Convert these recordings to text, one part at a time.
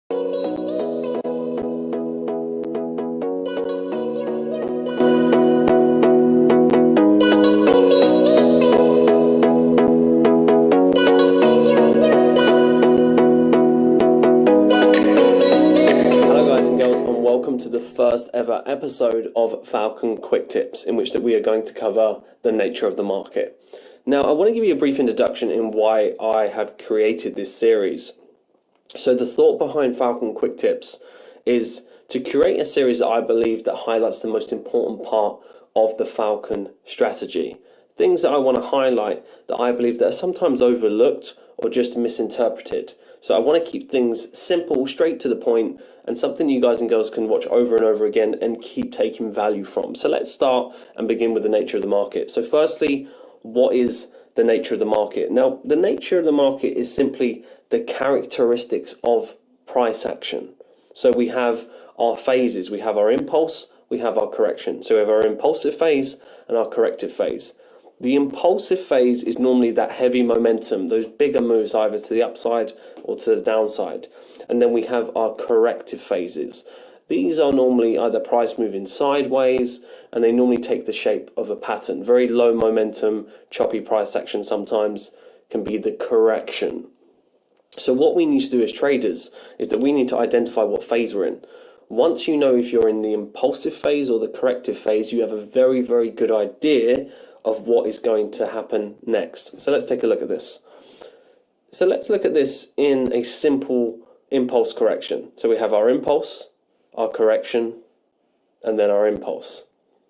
Welcome to the first ever episode of Falcon Quick Tips, in which that we are going to cover the nature of the market. Now, I want to give you a brief introduction in why I have created this series. So the thought behind Falcon Quick Tips is to create a series that I believe that highlights the most important part of the Falcon strategy. Things that I want to highlight that I believe that are sometimes overlooked or just misinterpreted. So I want to keep things simple, straight to the point, and something you guys and girls can watch over and over again and keep taking value from. So let's start and begin with the nature of the market. So firstly, what is the nature of the market? Now, the nature of the market is simply the characteristics of price action. So we have our phases. We have our impulse, we have our correction. So we have our impulsive phase and our corrective phase. The impulsive phase is normally that heavy momentum, those bigger moves either to the upside or to the downside. And then we have our corrective phases. These are normally either price moving sideways, and they normally take the shape of a pattern. Very low momentum, choppy price action sometimes can be the correction. So what we need to do as traders is that we need to identify what phase we're in. Once you know if you're in the impulsive phase or the corrective phase, you have a very, very good idea of what is going to happen next. So let's take a look at this. So let's look at this in a simple impulse correction. So we have our impulse, our correction, and then our impulse.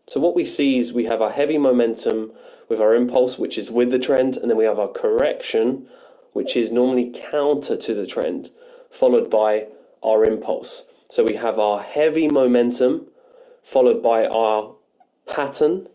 So what we see is we have our heavy momentum with our impulse, which is with the trend, and then we have our correction, which is normally counter to the trend, followed by our impulse. So we have our heavy momentum, followed by our pattern,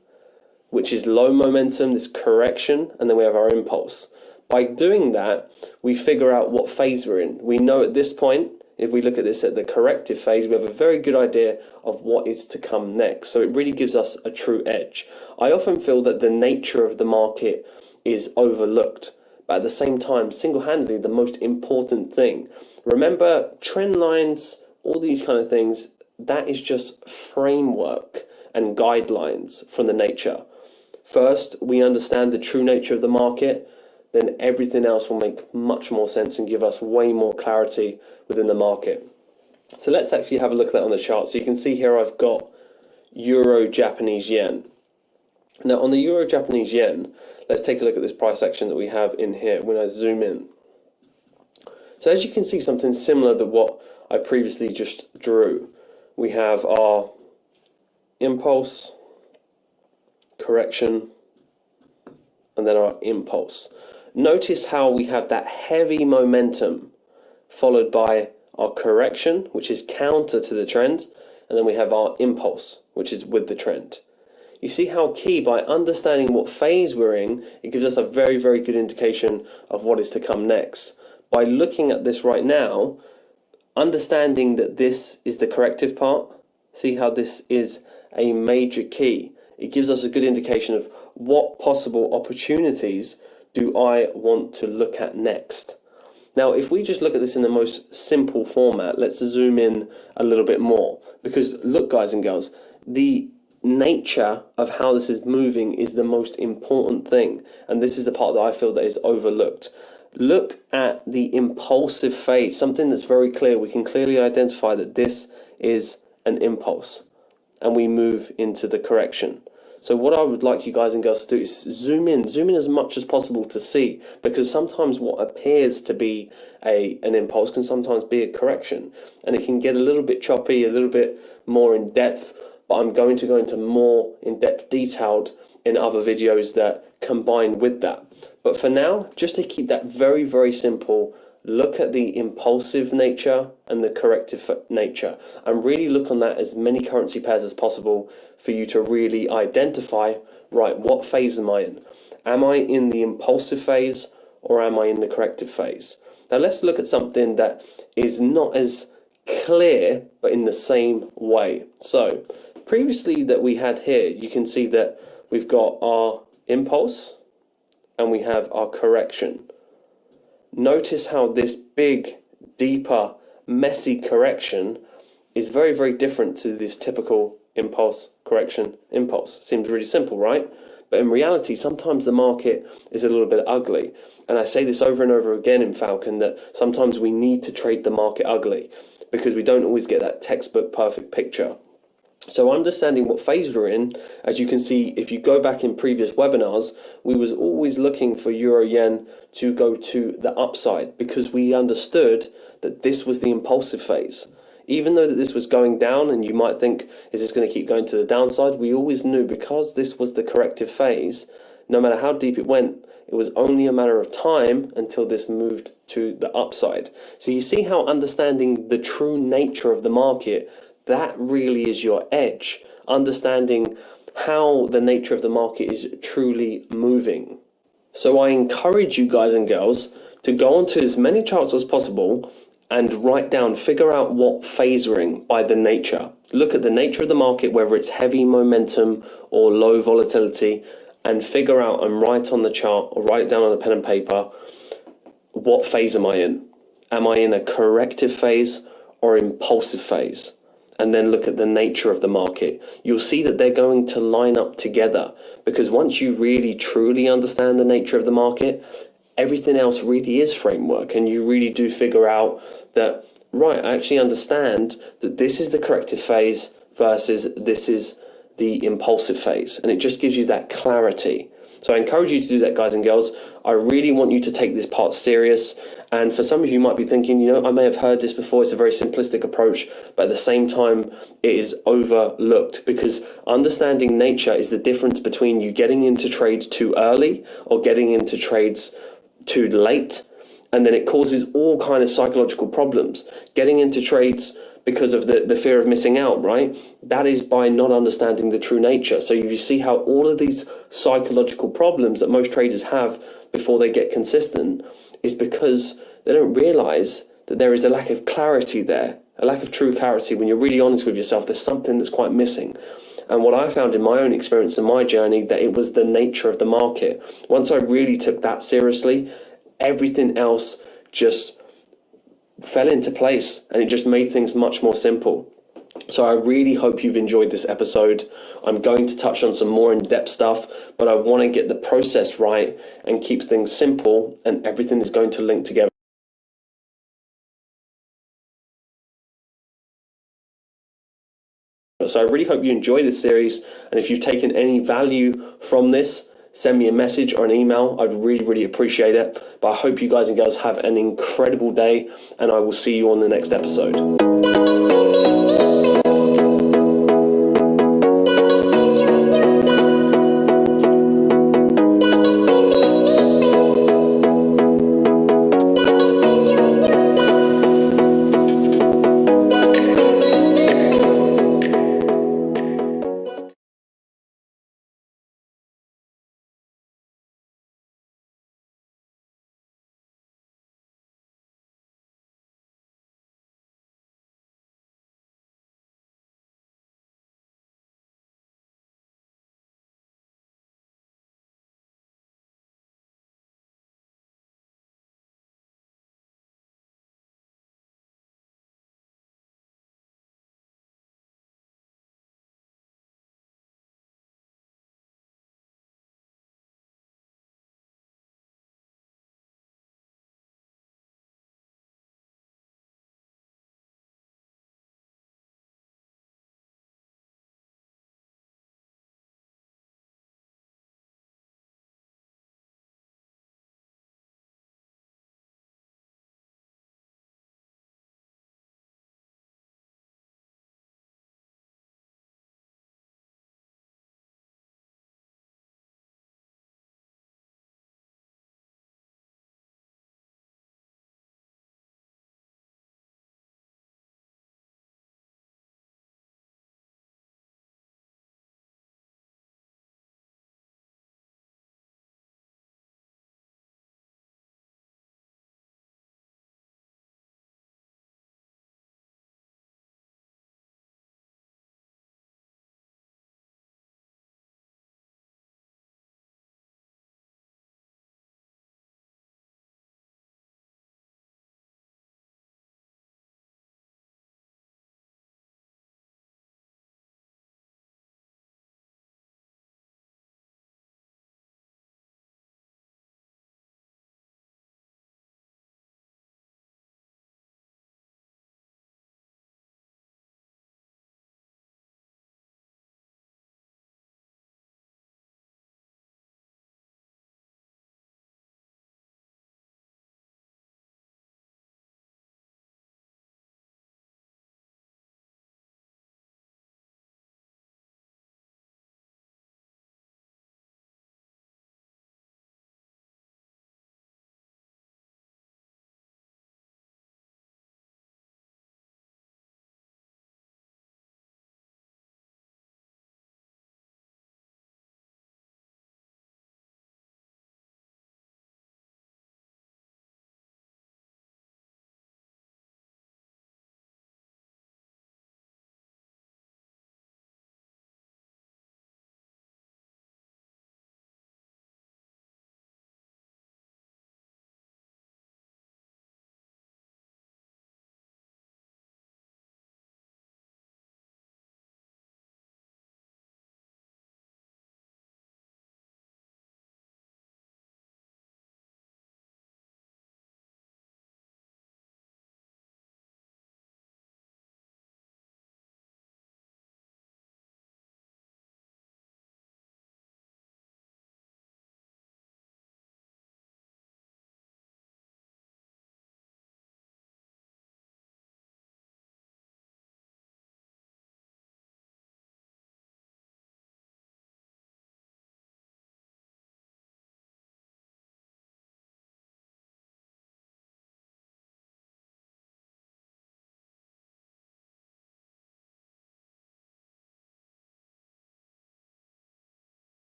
which is low momentum, this correction, and then we have our impulse. By doing that, we figure out what phase we're in. We know at this point, if we look at this at the corrective phase, we have a very good idea of what is to come next. So it really gives us a true edge. I often feel that the nature of the market is overlooked, but at the same time, single-handedly, the most important thing. Remember, trend lines, all these kind of things, that is just framework and guidelines from the nature. First, we understand the true nature of the market, then everything else will make much more sense and give us way more clarity within the market. So let's actually have a look at that on the chart. So you can see here I've got Euro Japanese yen. Now on the Euro Japanese yen, let's take a look at this price action that we have in here when I zoom in. So as you can see, something similar to what I previously just drew. We have our impulse, correction, and then our impulse. Notice how we have that heavy momentum followed by our correction, which is counter to the trend, and then we have our impulse, which is with the trend. You see how key, by understanding what phase we're in, it gives us a very, very good indication of what is to come next. By looking at this right now, understanding that this is the corrective part, see how this is a major key. It gives us a good indication of what possible opportunities do I want to look at next. Now, if we just look at this in the most simple format, let's zoom in a little bit more. Because look, guys and girls, the nature of how this is moving is the most important thing. And this is the part that I feel that is overlooked. Look at the impulsive phase, something that's very clear. We can clearly identify that this is an impulse. And we move into the correction. So what I would like you guys and girls to do is zoom in as much as possible to see, because sometimes what appears to be an impulse can sometimes be a correction, and it can get a little bit choppy, a little bit more in depth, but I'm going to go into more in-depth detailed in other videos that combine with that. But for now, just to keep that very, very simple, look at the impulsive nature and the corrective nature, and really look on that as many currency pairs as possible for you to really identify, right, what phase am I in? Am I in the impulsive phase or am I in the corrective phase? Now let's look at something that is not as clear, but in the same way. So previously that we had here, you can see that we've got our impulse and we have our correction. Notice how this big, deeper messy correction is very, very different to this typical impulse correction impulse. Seems really simple, right? But in reality, sometimes the market is a little bit ugly. And I say this over and over again in Falcon, that sometimes we need to trade the market ugly because we don't always get that textbook perfect picture. So understanding what phase we're in, as you can see, if you go back in previous webinars, we was always looking for Euro Yen to go to the upside because we understood that this was the impulsive phase. Even though that this was going down and you might think, is this going to keep going to the downside? We always knew because this was the corrective phase, no matter how deep it went, it was only a matter of time until this moved to the upside. So you see how understanding the true nature of the market, that really is your edge. Understanding how the nature of the market is truly moving. So I encourage you guys and girls to go onto as many charts as possible and write down, figure out what phase we're in by the nature. Look at the nature of the market, whether it's heavy momentum or low volatility, and figure out and write on the chart or write it down on a pen and paper, what phase am I in? Am I in a corrective phase or impulsive phase? And then look at the nature of the market. You'll see that they're going to line up together because once you really truly understand the nature of the market, everything else really is framework, and you really do figure out that, right, I actually understand that this is the corrective phase versus this is the impulsive phase, and it just gives you that clarity. So I encourage you to do that, guys and girls. I really want you to take this part serious. And for some of you might be thinking, you know, I may have heard this before. It's a very simplistic approach, but at the same time, it is overlooked because understanding nature is the difference between you getting into trades too early or getting into trades too late. And then it causes all kind of psychological problems. Getting into trades because of the fear of missing out, right? That is by not understanding the true nature. So you see how all of these psychological problems that most traders have before they get consistent is because they don't realize that there is a lack of clarity there, a lack of true clarity. When you're really honest with yourself, there's something that's quite missing. And what I found in my own experience and my journey, that it was the nature of the market. Once I really took that seriously, everything else just fell into place and it just made things much more simple. So I really hope you've enjoyed this episode. I'm going to touch on some more in-depth stuff, but I want to get the process right and keep things simple, and everything is going to link together. So I really hope you enjoy this series, and if you've taken any value from this, send me a message or an email. I'd really, really appreciate it. But I hope you guys and girls have an incredible day, and I will see you on the next episode.